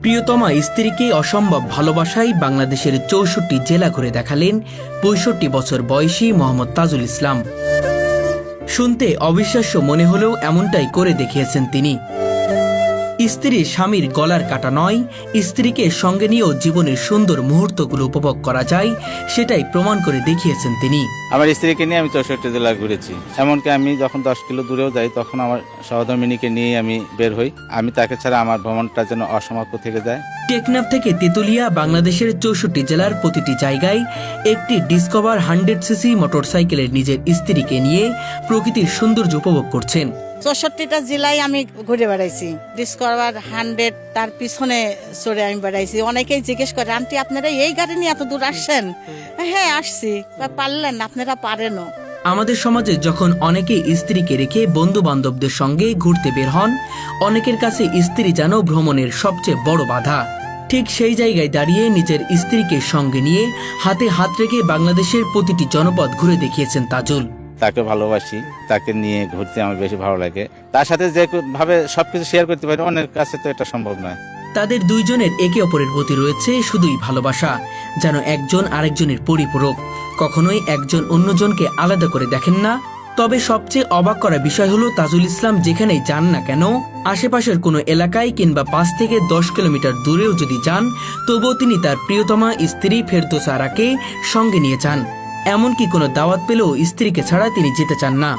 প্রিয়তমা স্ত্রীকে অসম্ভব ভালোবাসায় বাংলাদেশের ৬৪ জেলা ঘুরে দেখালেন ৬৫ বছর বয়সী মোহাম্মদ তাজুল ইসলাম। শুনতে অবিশ্বাস্য মনে হলেও এমনটাই করে দেখিয়েছেন তিনি। স্ত্রী স্বামীর গলার কাটা নয়, স্ত্রীকে সঙ্গে নিয়েও জীবনের সুন্দর মুহূর্তগুলো উপভোগ করা যায়, সেটাই প্রমাণ করে দেখিয়েছেন তিনি। আমার স্ত্রীকে নিয়ে আমি ৬৪ জেলা ঘুরেছি। এমনকি আমি যখন 10 কিলো দূরেও যাই তখন আমার সহধর্মিণীকে নিয়ে আমি বের হই। আমি তাকে ছাড়া আমার ভ্রমণটা যেন অসমাপ্ত থেকে যায়। টেকনাফ থেকে তেতুলিয়া বাংলাদেশের ৬৪ জেলার প্রতিটি জায়গায় একটি ডিসকভার 100cc মোটরসাইকেলের নিজের স্ত্রীকে নিয়ে প্রকৃতির সৌন্দর্য উপভোগ করছেন। ৬৪টা জেলায় আমি ঘুরে বেড়াইছি। ডিসকভার 100 তার পিছনে চড়ে আমি বেড়াইছি। অনেকেই জিজ্ঞেস করে, আন্টি আপনারা এই গাড়ি নিয়ে এত দূর আসছেন? হ্যাঁ আসছি। পারলেন, আপনারা পারেনও। আমাদের সমাজে যখন অনেকে স্ত্রীকে রেখে বন্ধু বান্ধবদের সঙ্গে ঘুরতে বের হন, অনেকের কাছে স্ত্রী যেন ভ্রমণের সবচেয়ে বড় বাধা। ঠিক সেই জায়গায় দাঁড়িয়ে নিজের স্ত্রীকে সঙ্গে নিয়ে হাতে হাত রেখে বাংলাদেশের প্রতিটি জনপদ ঘুরে দেখিয়েছেন তাজুল। তাকে ভালোবাসি, তাকে নিয়ে ঘুরতে আমার বেশি ভালো লাগে। তার সাথে যেভাবে সবকিছু শেয়ার করতে পারি, অনেক কাছে তো এটা সম্ভব নয়। তাদের দুইজনের একে অপরের প্রতি রয়েছে শুধুই ভালোবাসা, যেন একজন আরেকজনের পরিপূরক। কখনোই একজন অন্যজনকে আলাদা করে দেখেন না। তবে সবচেয়ে অবাক করা বিষয় হলো, তাজুল ইসলাম যেখানেই যান না কেন, আশেপাশের কোনো এলাকায় কিংবা ৫ থেকে ১০ কিলোমিটার দূরেও যদি যান, তবুও তিনি তার প্রিয়তমা স্ত্রী ফেরদৌসা আরাকে সঙ্গে নিয়ে যান। এমনকি কোনো দাওয়াত পেলেও স্ত্রীকে ছাড়া তিনি যেতে চান না।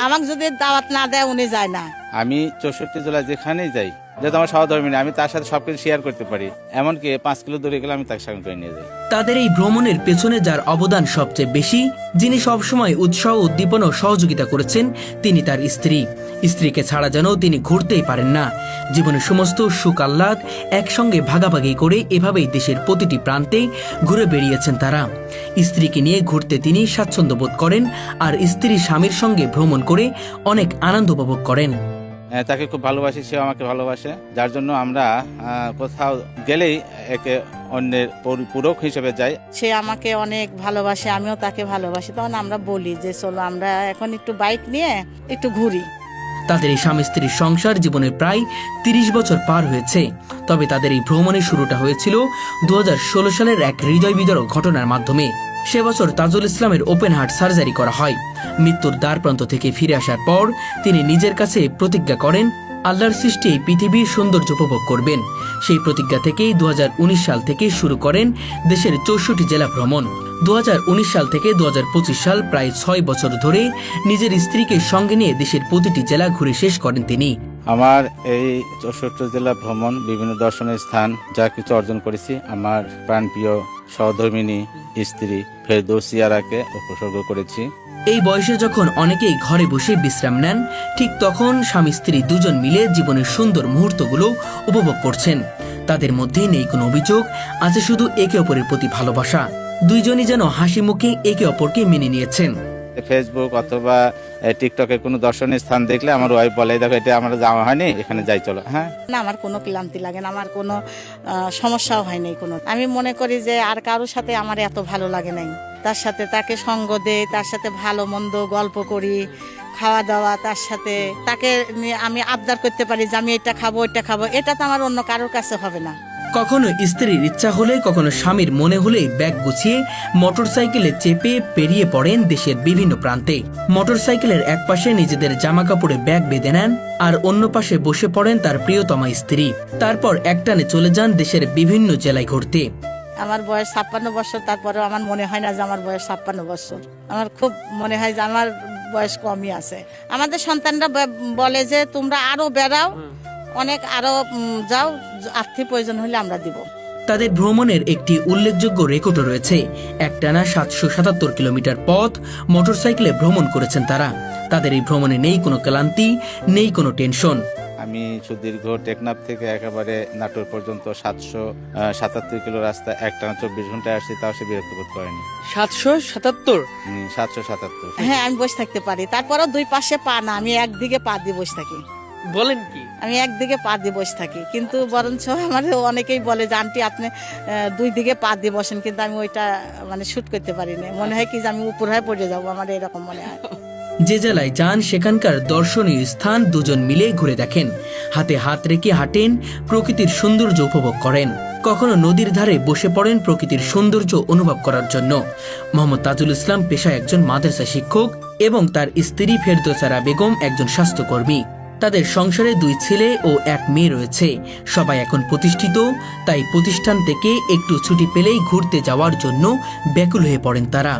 আমাকে যদি দাওয়াত না দেয় উনি যায় না। আমি ৬৪ জেলা যেখানেই যাই, যেহেতু আমার সহধর্মিণী, আমি তার সাথে সবকিছু শেয়ার করতে পারি। এমনকি ৫ কিলো দূরে গেলে আমি তাকে সঙ্গে করে নিয়ে যাই। তাদের এই ভ্রমণের পেছনে যার অবদান সবচেয়ে বেশি, যিনি সবসময় উৎসাহ উদ্দীপনা ও সহযোগিতা করেছেন, তিনি তার স্ত্রী। স্ত্রীকে ছাড়া যেন তিনি ঘুরতেই পারেন না। জীবনের সমস্ত সুখ আহ্লাদ একসঙ্গে ভাগাভাগি করে এভাবেই দেশের প্রতিটি প্রান্তে ঘুরে বেরিয়েছেন তারা। স্ত্রীকে নিয়ে ঘুরতে তিনি স্বাচ্ছন্দ্য বোধ করেন, আর স্ত্রী স্বামীর সঙ্গে ভ্রমণ করে অনেক আনন্দ উপভোগ করেন। তাকে খুব ভালোবাসি, সেও আমাকে ভালোবাসে, যার জন্য আমরা কোথাও গেলেই একে অন্যের পরিপূরক হিসেবে যাই। সে আমাকে অনেক ভালোবাসে, আমিও তাকে ভালোবাসি। তখন আমরা বলি যে চলো আমরা এখন একটু বাইক নিয়ে একটু ঘুরি। তাদের এই স্বামী স্ত্রীর সংসার জীবনের প্রায় ৩০ বছর পার হয়েছে। তবে তাদের এই ভ্রমণের শুরুটা হয়েছিল ২০১৬ সালের এক হৃদয় বিদারক ঘটনার মাধ্যমে। সে বছর তাজুল ইসলামের ওপেন হার্ট সার্জারি করা হয়। মৃত্যুর দ্বার প্রান্ত থেকে ফিরে আসার পর তিনি নিজের কাছে প্রতিজ্ঞা করেন, আল্লাহর সৃষ্টি এই পৃথিবীর সৌন্দর্য উপভোগ করবেন। সেই প্রতিজ্ঞা থেকেই ২০১৯ সাল থেকে শুরু করেন দেশের ৬৪ জেলা ভ্রমণ। ২০১৯ সাল থেকে ২০২৫ সাল, প্রায় ৬ বছর ধরে নিজের স্ত্রীকে সঙ্গে নিয়ে দেশের প্রতিটি জেলা ঘুরে শেষ করেন তিনি। আমার এই ৬৪ জেলা ভ্রমণ, বিভিন্ন দর্শনীয় স্থান যা কিছু অর্জন করেছি, আমার প্রাণপ্রিয় সহধর্মিণী স্ত্রী ফেরদৌসী আরাকে উৎসর্গ করেছি। এই বয়সে যখন অনেকেই ঘরে বসে বিশ্রাম নেন, ঠিক তখন স্বামী স্ত্রী দুজন মিলে জীবনের সুন্দর মুহূর্তগুলো উপভোগ করছেন। তাদের মধ্যে নেই কোনো অভিযোগ, আছে শুধু একে অপরের প্রতি ভালোবাসা। দুইজনই যেন হাসি মুখে একে অপরকে মেনে নিয়েছেন। ফেসবুক অথবা টিকটকে কোনো দর্শনীয় স্থান দেখলে আমার ওয়াইফ বলে, দেখো এটা আমার যাওয়া হয়নি, এখানে যাই চলো। হ্যাঁ না, আমার কোনো ক্লান্তি লাগে না, আমার কোনো সমস্যাও হয়নি কোনো। আমি মনে করি যে আর কারোর সাথে আমার এত ভালো লাগে নাই। তার সাথে তাকে সঙ্গ দেই, তার সাথে ভালো মন্দ গল্প করি, খাওয়া দাওয়া, তার সাথে তাকে আমি আবদার করতে পারি যে আমি এটা খাবো ওইটা খাবো। এটা তো আমার অন্য কারোর কাছে হবে না। কখনো স্ত্রীর ইচ্ছা হলে, কখনো স্বামীর মনে হলে ব্যাগ গুছিয়ে মোটরসাইকেলে চেপে পেরিয়ে পড়েন দেশের বিভিন্ন প্রান্তে। মোটরসাইকেলের এক পাশে নিজেদের জামা কাপড়ে ব্যাগ বেঁধে নেন, আর অন্য পাশে বসে পড়েন তার প্রিয়তমা স্ত্রী। তারপর একটানে চলে যান দেশের বিভিন্ন জেলায় ঘুরতে। আমার বয়স ৫৬ বছর, তারপরেও আমার মনে হয় না যে আমার বয়স ৫৬ বছর। আমার খুব মনে হয় যে আমার বয়স কমই আছে। আমাদের সন্তানরা বলে যে তোমরা আরো বেড়াও, অনেক আরো যাও, আর্থিক প্রয়োজন হলে আমরা দিব। তাদের ভ্রমণের একটি উল্লেখযোগ্য রেকর্ডও রয়েছে। একটানা ৭৭৭ কিলোমিটার পথ মোটরসাইকেলে ভ্রমণ করেছেন তারা। তাদের এই ভ্রমণে নেই কোনো ক্লান্তি, নেই কোনো টেনশন। আমি সুদীর্ঘ টেকনাফ থেকে একেবারে নাটোর পর্যন্ত ৭৭৭ কিলো রাস্তা একটানা ২৪ ঘন্টায় আসছি, তাও সে বিরক্ত বোধ করেনি। ৭৭৭? ৭৭৭। হ্যাঁ, আমি বসে থাকতে পারি। তারপরেও দুই পাশে পা না, আমি একদিকে পা দিয়ে বসে থাকি। বলেন কি? আমি একদিকে পা দিয়ে বসে থাকি, কিন্তু বরঞ্চ আমার অনেকেই বলে যে আন্টি আপনি দুই দিকে পা দিয়ে বসেন, কিন্তু আমি ওইটা মানে শুট করতে পারি না। মনে হয় কি যে আমি উপর হয়ে পড়ে যাবো, আমার এরকম মনে হয়। যে জেলায় যান সেখানকার দর্শনীয় স্থান দুজন মিলে ঘুরে দেখেন, হাতে হাত রেখে হাঁটেন, প্রকৃতির সৌন্দর্য উপভোগ করেন, কখনো নদীর ধারে বসে পড়েন প্রকৃতির সৌন্দর্য অনুভব করার জন্য। মোহাম্মদ তাজুল ইসলাম পেশায় একজন মাদ্রাসা শিক্ষক এবং তার স্ত্রী ফেরদৌসারা বেগম একজন স্বাস্থ্যকর্মী। তাদের সংসারে 2 ছেলে ও 1 মেয়ে রয়েছে। সবাই এখন প্রতিষ্ঠিত, তাই প্রতিষ্ঠান থেকে একটু ছুটি পেলেই ঘুরতে যাওয়ার জন্য ব্যাকুল হয়ে পড়েন তারা।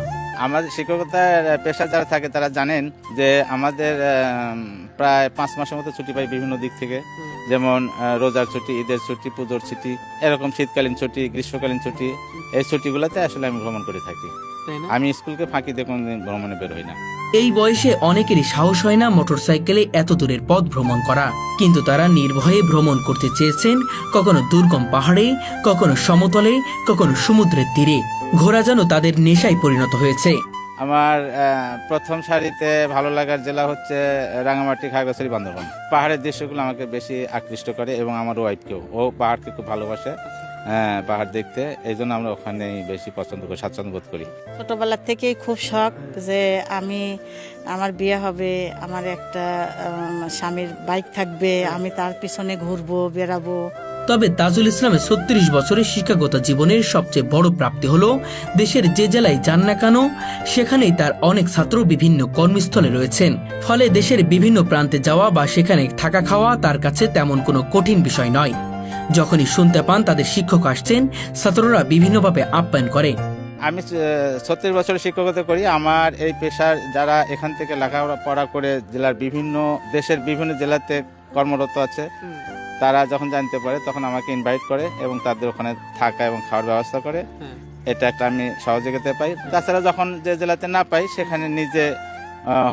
আমাদের শিক্ষকতার পেশা যারা থাকে তারা জানেন যে আমাদের প্রায় 5 মাসের মতো ছুটি পাই বিভিন্ন দিক থেকে, যেমন রোজার ছুটি, ঈদের ছুটি, পুজোর ছুটি, এরকম শীতকালীন ছুটি, গ্রীষ্মকালীন ছুটি। এই ছুটিগুলোতে আসলে আমি ভ্রমণ করে থাকি। আমি স্কুলকে ফাঁকি দিয়ে কোনোদিন ভ্রমণে বের হই না। এই বয়সে অনেকেরই সাহস হয় না মোটরসাইকেলে এত দূরের পথ ভ্রমণ করা, কিন্তু তারা নির্ভয়ে ভ্রমণ করতে চেয়েছেন, কখনো দুর্গম পাহাড়ে, কখনো সমতলে, কখনো সমুদ্রের তীরে। ঘোরা যেন তাদের নেশায় পরিণত হয়েছে। আমার প্রথম সারিতে ভালো লাগার জেলা হচ্ছে রাঙামাটি, খাগড়াছড়ি, বান্দরবান। পাহাড়ের দৃশ্যগুলো আমাকে বেশি আকৃষ্ট করে এবং আমার ওয়াইফকেও, ও পাহাড়কে খুব ভালোবাসে, পাহাড় দেখতে। এই জন্য আমরা ওখানেই বেশি পছন্দ করি, স্বাচ্ছন্দ্য বোধ করি। ছোটবেলার থেকেই খুব শখ যে আমার বিয়ে হবে, আমার একটা স্বামীর বাইক থাকবে, আমি তার পিছনে ঘুরবো, বেড়াবো। তবে তাজুল ইসলামের 36 বছরের শিক্ষাগত জীবনের সবচেয়ে বড় প্রাপ্তি হলো দেশের যে জেলায় যান না কেন সেখানেই তার অনেক ছাত্র বিভিন্ন কর্মস্থলে রয়েছেন। ফলে দেশের বিভিন্ন প্রান্তে যাওয়া বা সেখানে থাকা খাওয়া তার কাছে তেমন কোনো কঠিন বিষয় নয়। যখনই শুনতে পান তাদের শিক্ষক আসছেন, ছাত্ররা বিভিন্নভাবে আপ্যায়ন করে। আমি 36 বছরের শিক্ষকতা করি। আমার এই পেশার যারা এখান থেকে লেখাপড়া করে জেলার দেশের বিভিন্ন জেলাতে কর্মরত আছে, তারা যখন জানতে পারে তখন আমাকে ইনভাইট করে এবং তাদের ওখানে থাকা এবং খাওয়ার ব্যবস্থা করে। এটা একটা আমি সহযোগিতা পাই। তাছাড়া যখন যে জেলাতে না পাই সেখানে নিজে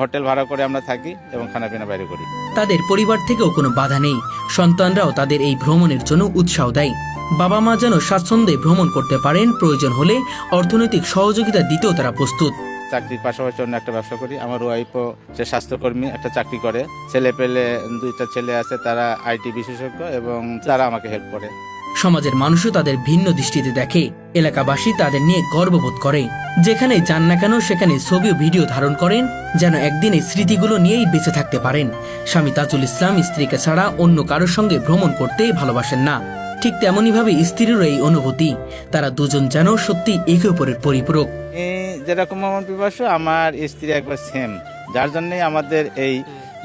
হোটেল ভাড়া করে আমরা থাকি এবং খানাপিনা বাইরে করি। তাদের পরিবার থেকেও কোনো বাধা নেই, সন্তানরাও তাদের এই ভ্রমণের জন্য উৎসাহ দেয়। বাবা মা যেন স্বাচ্ছন্দ্যে ভ্রমণ করতে পারেন, প্রয়োজন হলে অর্থনৈতিক সহযোগিতা দিতেও তারা প্রস্তুত। চাকরির পাশাপাশি অন্য একটা ব্যবসা করি। আমার ওয়াইফও সে স্বাস্থ্যকর্মী, একটা চাকরি করে। ছেলে পেলে 2টা ছেলে আছে, তারা আইটি বিশেষজ্ঞ এবং তারা আমাকে হেল্প করে। সমাজের মানুষও তাদের ভিন্ন দৃষ্টিতে দেখে, এলাকাবাসী তাদের নিয়ে গর্ববোধ করে। যেখানে যান না কেন সেখানে ছবি ও ভিডিও ধারণ করেন, যেন একদিন এই স্মৃতিগুলো নিয়েই বেঁচে থাকতে পারেন। স্বামী তাজুল ইসলাম স্ত্রীকে ছাড়া অন্য কারোর সঙ্গে ভ্রমণ করতে ভালোবাসেন না। ঠিক তেমনই ভাবে স্ত্রীরও এই অনুভূতি। তারা দুজন যেন সত্যি একে অপরের পরিপূরক। যেরকম আমার পিপাসু, আমার স্ত্রী একবার সেম, যার জন্যই আমাদের এই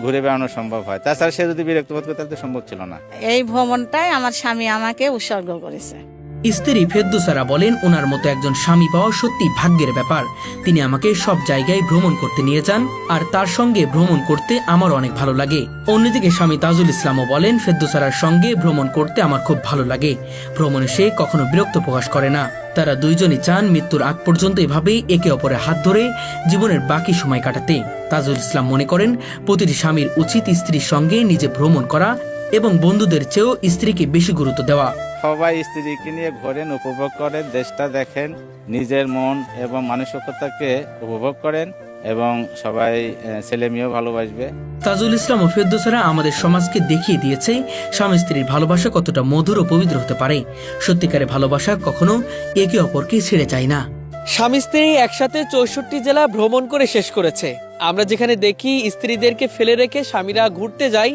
ঘুরে বেড়ানো সম্ভব হয়। তাছাড়া সে যদি বিরক্ত বোধ করতে, তাহলে তো সম্ভব ছিল না। এই ভ্রমণটাই আমার স্বামী আমাকে উৎসর্গ করেছে। স্ত্রী ফেরদৌসারা বলেন, ওনার মতো একজন স্বামী পাওয়া সত্যি ভাগ্যের ব্যাপার। তিনি আমাকে সব জায়গায় ভ্রমণ করতে নিয়ে যান, আর তার সঙ্গে ভ্রমণ করতে আমার অনেক ভালো লাগে। অন্যদিকে স্বামী তাজুল ইসলামও বলেন, ফেরদৌসারার সঙ্গে ভ্রমণ করতে আমার খুব ভালো লাগে। ভ্রমণে সে কখনো বিরক্ত প্রকাশ করে না। তারা দুইজনই চান মৃত্যুর আগ পর্যন্ত এভাবেই একে অপরের হাত ধরে জীবনের বাকি সময় কাটাতে। তাজুল ইসলাম মনে করেন, প্রতিটি স্বামীর উচিত স্ত্রীর সঙ্গে নিজে ভ্রমণ করা এবং বন্ধুদের চেয়েও স্ত্রীকে বেশি গুরুত্ব দেওয়া। সবাই স্ত্রীকে নিয়ে ঘোরেন, উপভোগ করেন, দেশটা দেখেন, নিজের মন এবং মানসিকতাকে উপভোগ করেন এবং সবাই ছেলে মেয়েও ভালোবাসবে। তাজুল ইসলাম ও ফেরদৌসারা আমাদের সমাজকে দেখিয়ে দিয়েছে স্বামী স্ত্রীর ভালোবাসা কতটা মধুর ও পবিত্র হতে পারে। সত্যিকারের ভালোবাসা কখনো একে অপরকে ছেড়ে যায় না। স্বামী স্ত্রী একসাথে 64 জেলা ভ্রমণ করে শেষ করেছে। আমরা যেখানে দেখি স্ত্রীদেরকে ফেলে রেখে স্বামীরা ঘুরতে যায়,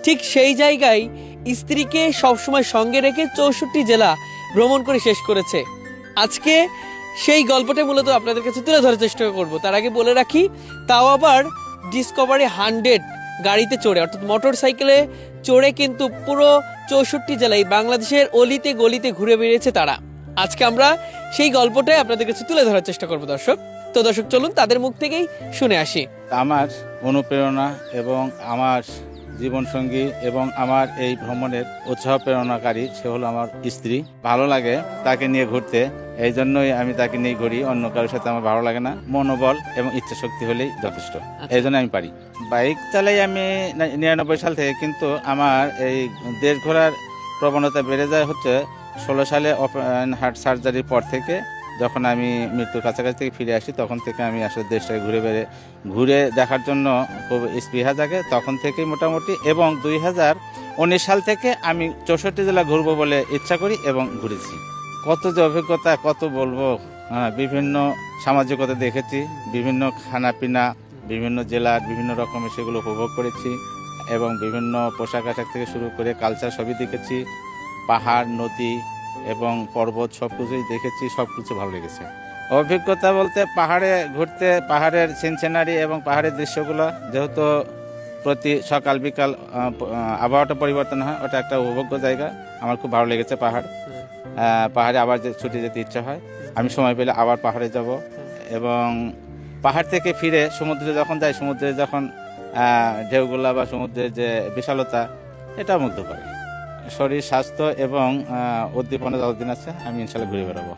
ঠিক সেই জায়গায় স্ত্রীকে সবসময় সঙ্গে রেখে 64 জেলা ভ্রমণ করে শেষ করেছে। আজকে সেই গল্পটা মূলত আপনাদের কাছে তুলে ধরার চেষ্টা করব। তার আগে বলে রাখি, তাও আবার ডিসকভারি 100 গাড়িতে চড়ে, অর্থাৎ মোটর সাইকেলে চড়ে কিন্তু পুরো 64 জেলায় বাংলাদেশের অলিতে গলিতে ঘুরে বেরিয়েছে তারা। আজকে আমরা সেই গল্পটাই আপনাদের কাছে তুলে ধরার চেষ্টা করব দর্শক। তো দর্শক চলুন তাদের মুখ থেকেই শুনে আসি। আমার অনুপ্রেরণা এবং আমার জীবনসঙ্গী এবং আমার এই ভ্রমণের উৎসাহ প্রেরণাকারী সে হলো আমার স্ত্রী। ভালো লাগে তাকে নিয়ে ঘুরতে, এই জন্যই আমি তাকে নিয়ে ঘুরি। অন্য কারোর সাথে আমার ভালো লাগে না। মনোবল এবং ইচ্ছা শক্তি হলেই যথেষ্ট, এই জন্য আমি পারি। বাইক চালাই আমি 99 সাল থেকে, কিন্তু আমার এই দেশ ঘোরার প্রবণতা বেড়ে যায় হচ্ছে 16 সালে ওপেন হার্ট সার্জারির পর থেকে। যখন আমি মৃত্যুর কাছাকাছি থেকে ফিরে আসি, তখন থেকে আমি আসলে দেশটাকে ঘুরে দেখার জন্য খুব স্পৃহা জাগে। তখন থেকেই মোটামুটি, এবং 2019 সাল থেকে আমি 64 জেলা ঘুরবো বলে ইচ্ছা করি এবং ঘুরেছি। কত যে অভিজ্ঞতা, কত বলবো। বিভিন্ন সামাজিকতা দেখেছি, বিভিন্ন খানাপিনা, বিভিন্ন জেলার বিভিন্ন রকমের সেগুলো উপভোগ করেছি এবং বিভিন্ন পোশাক আশাক থেকে শুরু করে কালচার সবই দেখেছি। পাহাড়, নদী এবং পর্বত সব কিছুই দেখেছি, সব কিছু ভালো লেগেছে। অভিজ্ঞতা বলতে পাহাড়ে ঘুরতে, পাহাড়ের সিনসিনারি এবং পাহাড়ের দৃশ্যগুলো যেহেতু প্রতি সকাল বিকাল আবহাওয়াটা পরিবর্তন হয়, ওটা একটা উপভোগ্য জায়গা। আমার খুব ভালো লেগেছে পাহাড়ে আবার যে ছুটে যেতে ইচ্ছা হয়। আমি সময় পেলে আবার পাহাড়ে যাব এবং পাহাড় থেকে ফিরে সমুদ্রে যখন যাই, সমুদ্রে যখন ঢেউগুলা বা সমুদ্রের যে বিশালতা, এটা মুগ্ধ করে। শরীর স্বাস্থ্য এবং উদ্দীপনা যতদিন আছে আমি ইনশাল্লাহ ঘুরে বেড়াবো।